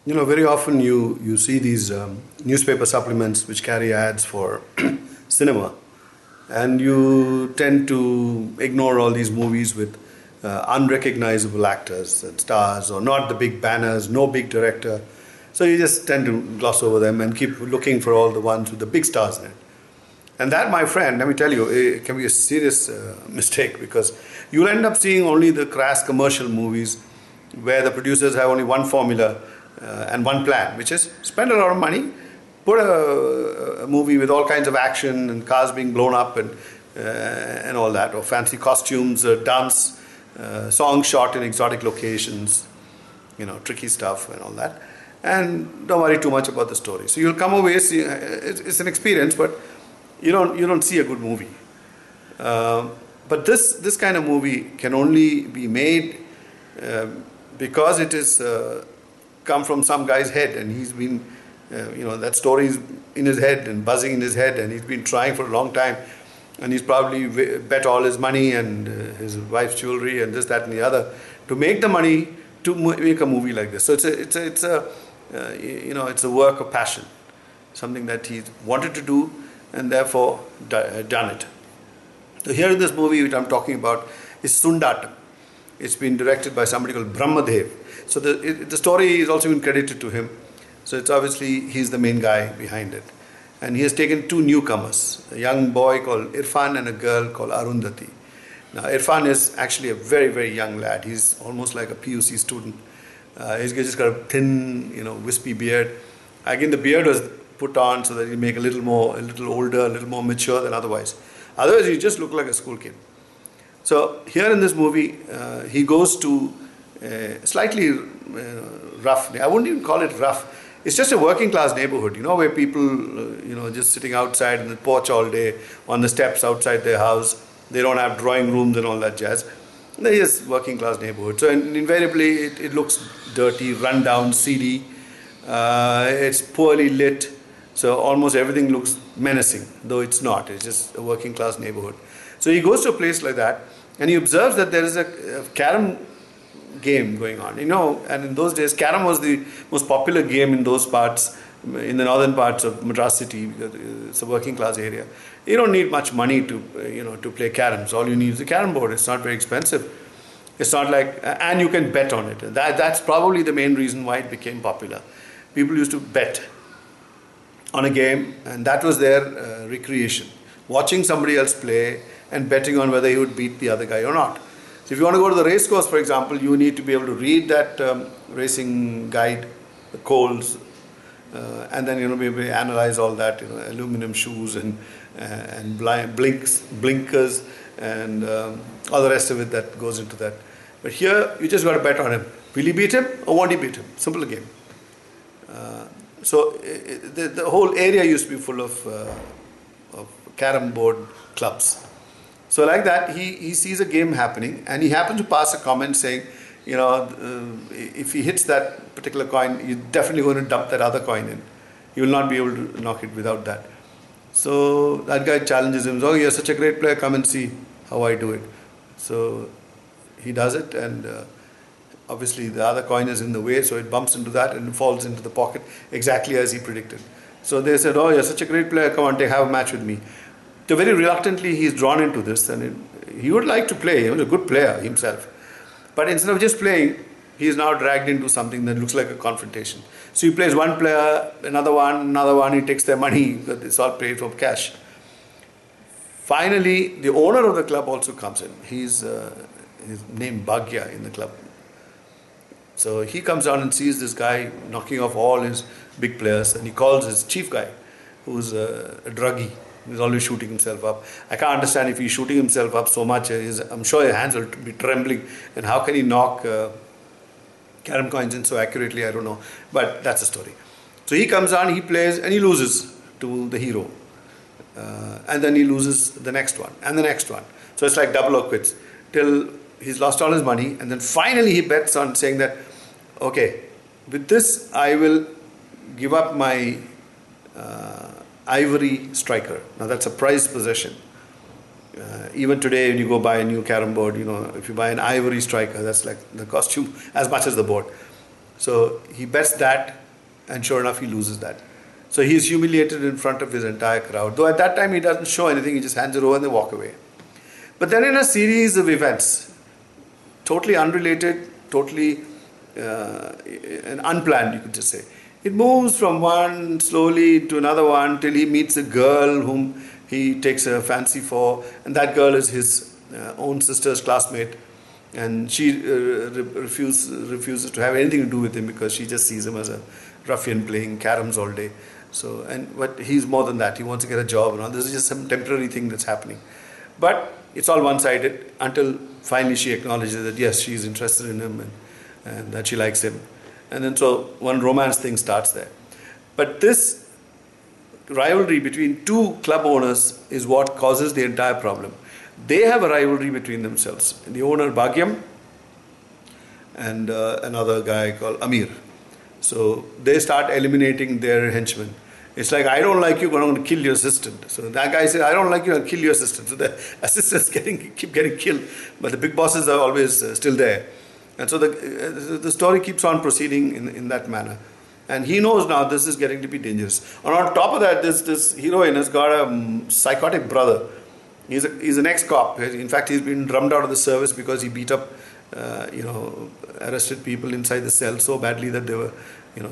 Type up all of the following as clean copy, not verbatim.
Very often you see these newspaper supplements which carry ads for cinema, and you tend to ignore all these movies with unrecognizable actors and stars, or not the big banners, no big director. So you just tend to gloss over them and keep looking for all the ones with the big stars in it. And that, my friend, let me tell you, it can be a serious mistake, because you'll end up seeing only the crass commercial movies where the producers have only one formula and one plan, which is spend a lot of money, put a movie with all kinds of action and cars being blown up and all that, or fancy costumes, dance, songs shot in exotic locations, tricky stuff and all that. And don't worry too much about the story. So you'll come away, see, it's an experience, but you don't see a good movie. But this kind of movie can only be made because it is come from some guy's head, and he's been, that story is in his head and buzzing in his head, and he's been trying for a long time, and he's probably bet all his money and his wife's jewelry and this, that, and the other to make the money to make a movie like this. So it's a work of passion, something that he wanted to do and therefore done it. So here in this movie which I'm talking about is Sundattam. It's been directed by somebody called Brahmadev. So the story is also been credited to him. So it's obviously he's the main guy behind it. And he has taken two newcomers, a young boy called Irfan and a girl called Arundhati. Now Irfan is actually a very, very young lad. He's almost like a PUC student. He's just got a thin, wispy beard. Again, the beard was put on so that he make a little older, a little more mature than otherwise. Otherwise, he just looked like a school kid. So here in this movie, he goes to slightly rough. I wouldn't even call it rough. It's just a working class neighborhood, where people, just sitting outside in the porch all day, on the steps outside their house. They don't have drawing rooms and all that jazz. They're just working class neighborhood. So invariably, it looks dirty, run down, seedy. It's poorly lit. So almost everything looks menacing, though it's not. It's just a working class neighborhood. So he goes to a place like that, and he observes that there is a carom game going on. And in those days, carom was the most popular game in those parts, in the northern parts of Madras city, because it's a working class area. You don't need much money to play caroms. All you need is a carom board. It's not very expensive. It's not like, and you can bet on it. That's probably the main reason why it became popular. People used to bet on a game, and that was their recreation. Watching somebody else play and betting on whether he would beat the other guy or not. So if you want to go to the race course, for example, you need to be able to read that racing guide, the coals, and then be able to analyze all that, aluminum shoes and blinkers and all the rest of it that goes into that. But here you just got to bet on him. Will he beat him or won't he beat him? Simple game. So the whole area used to be full of carom board clubs. So like that, he sees a game happening, and he happens to pass a comment saying, if he hits that particular coin, you're definitely going to dump that other coin in. You will not be able to knock it without that. So that guy challenges him, oh, you're such a great player, come and see how I do it. So he does it, and obviously the other coin is in the way, so it bumps into that and falls into the pocket exactly as he predicted. So they said, oh, you're such a great player, come on, have a match with me. So very reluctantly he's drawn into this, and he would like to play. He was a good player himself. But instead of just playing, he is now dragged into something that looks like a confrontation. So he plays one player, another one, he takes their money, because it's all paid for cash. Finally, the owner of the club also comes in. He's named Bhagya in the club. So he comes down and sees this guy knocking off all his big players, and he calls his chief guy, who's a druggie. He's always shooting himself up. I can't understand if he's shooting himself up so much. I'm sure his hands will be trembling. And how can he knock carom coins in so accurately? I don't know. But that's the story. So he comes on, he plays, and he loses to the hero. And then he loses the next one, and the next one. So it's like double or quits. Till he's lost all his money. And then finally he bets on saying that, okay, with this I will give up my ivory striker. Now that's a prized possession. Even today when you go buy a new carom board, if you buy an ivory striker, that's like the costume as much as the board. So he bets that, and sure enough, he loses that. So he's humiliated in front of his entire crowd. Though at that time he doesn't show anything, he just hands it over and they walk away. But then in a series of events, totally unrelated, totally and unplanned, you could just say, it moves from one slowly to another one till he meets a girl whom he takes a fancy for, and that girl is his own sister's classmate, and she refuses to have anything to do with him because she just sees him as a ruffian playing caroms all day. So, but he's more than that. He wants to get a job and all. This is just some temporary thing that's happening. But it's all one-sided until finally she acknowledges that yes, she's interested in him and that she likes him. And then so one romance thing starts there. But this rivalry between two club owners is what causes the entire problem. They have a rivalry between themselves. The owner Bhagyam and another guy called Amir. So they start eliminating their henchmen. It's like, I don't like you, but I'm going to kill your assistant. So that guy says, I don't like you, I'll kill your assistant. So the assistants keep getting killed, but the big bosses are always still there. And so the story keeps on proceeding in that manner. And he knows now this is getting to be dangerous. And on top of that, this heroine has got a psychotic brother. He's an ex-cop. In fact, he's been drummed out of the service because he beat up, arrested people inside the cell so badly that they were,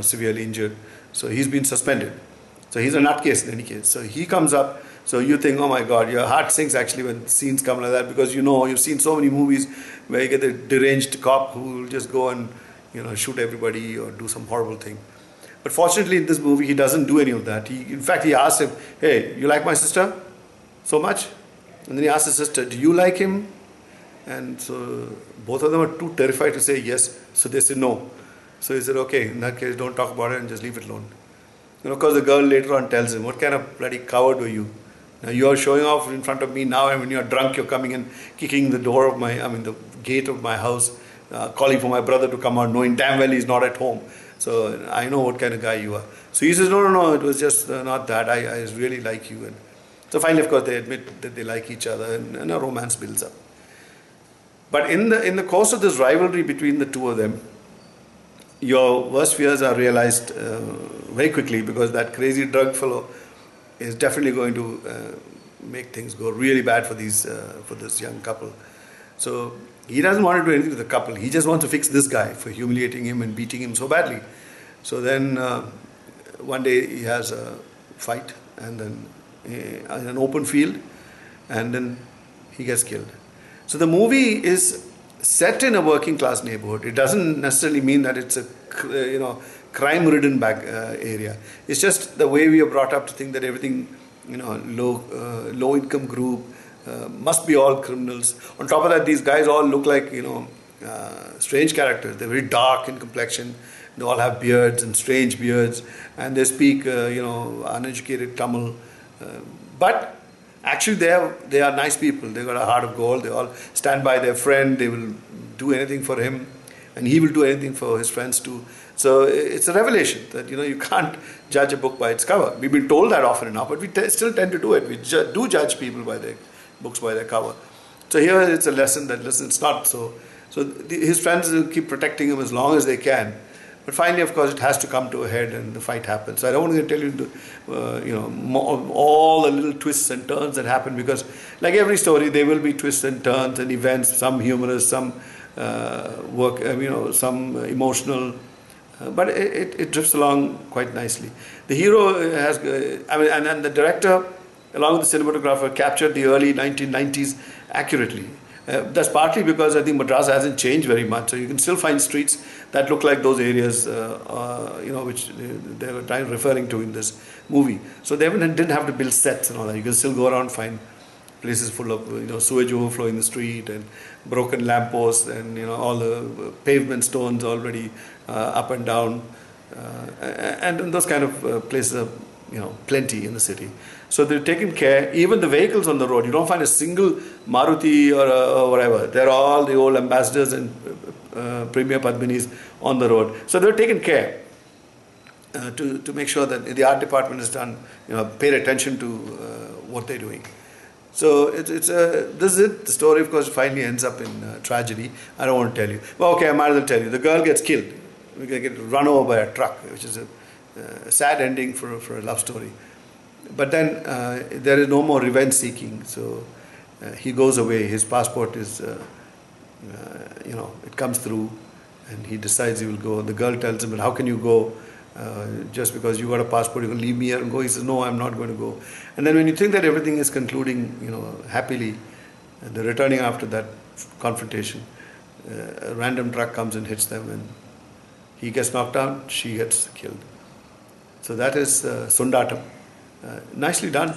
severely injured. So he's been suspended. So he's a nutcase in any case. So he comes up. So you think, oh my God, your heart sinks actually when scenes come like that, because you've seen so many movies where you get the deranged cop who will just go and shoot everybody or do some horrible thing. But fortunately in this movie he doesn't do any of that. In fact he asks him, hey, you like my sister so much? And then he asks his sister, do you like him? And so both of them are too terrified to say yes. So they say no. So he said, okay, in that case don't talk about it and just leave it alone. Of course the girl later on tells him, what kind of bloody coward were you? Now you are showing off in front of me now, and when you are drunk you're coming and kicking the door of the gate of my house, calling for my brother to come out, knowing damn well he's not at home. So I know what kind of guy you are. So he says, no, it was just not that. I really like you. And so finally, of course, they admit that they like each other, and a romance builds up. But in the course of this rivalry between the two of them, your worst fears are realized very quickly, because that crazy drug fellow is definitely going to make things go really bad for this young couple. So he doesn't want to do anything to the couple. He just wants to fix this guy for humiliating him and beating him so badly. So then one day he has a fight, and then in an open field, and then he gets killed. So the movie is set in a working class neighborhood. It doesn't necessarily mean that it's a crime-ridden area. It's just the way we are brought up to think that everything, low-income group must be all criminals. On top of that, these guys all look like strange characters. They're very dark in complexion. They all have beards and strange beards, and they speak uneducated Tamil. But actually, they are nice people. They've got a heart of gold. They all stand by their friend. They will do anything for him, and he will do anything for his friends too. So it's a revelation that you can't judge a book by its cover. We've been told that often enough, but we still tend to do it. We do judge people by their books by their cover. So here it's a lesson that it's not so. So his friends will keep protecting him as long as they can. But finally, of course, it has to come to a head, and the fight happens. So I don't want to tell you, all the little twists and turns that happen, because, like every story, there will be twists and turns and events. Some humorous, some some emotional, but it drifts along quite nicely. The hero has, and the director, along with the cinematographer, captured the early 1990s accurately. That's partly because I think Madras hasn't changed very much, so you can still find streets that look like those areas, which they were referring to in this movie. So they didn't have to build sets and all that. You can still go around, find places full of sewage overflowing the street, and broken lampposts, and all the pavement stones already up and down, and those kind of places are plenty in the city. So they've taken care. Even the vehicles on the road, you don't find a single Maruti or whatever. They're all the old ambassadors and Premier Padminis on the road. So they're taken care to make sure that the art department is done, paid attention to what they're doing. So this is it. The story, of course, finally ends up in tragedy. I don't want to tell you. Well, okay, I might as well tell you. The girl gets killed. we get run over by a truck, which is a sad ending for a love story. But then there is no more revenge seeking, so he goes away. His passport is, it comes through, and he decides he will go. The girl tells him, "But how can you go? Just because you got a passport, you can leave me here and go?" He says, "No, I'm not going to go." And then when you think that everything is concluding, happily, and they're returning after that confrontation, a random truck comes and hits them, and he gets knocked out, she gets killed. So that is Sundattam. Nicely done.